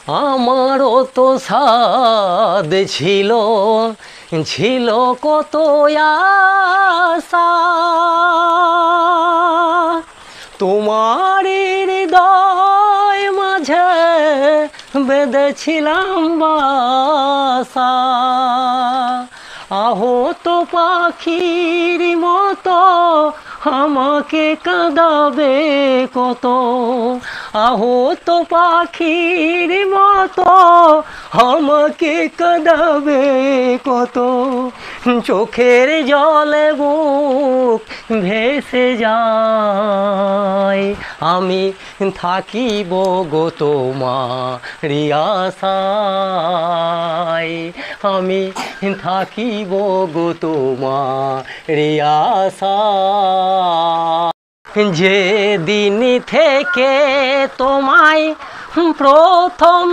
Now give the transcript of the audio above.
আমারও তো সাদ ছিল, ছিল কত আশা, তোমার হৃদয় মাঝে বেঁধেছিলাম বাসা। আহত পাখির মতো আমাকে কাঁদাবে কত, আহত পাখির মতো আমাকে কাঁদাবে কত। চোখের জলে বুক ভেসে যায়, আমি থাকিব গো তোমারি আশায়, আমি থাকিব গো তোমারি আশায়। যেদিন থেকে তোমায় প্রথম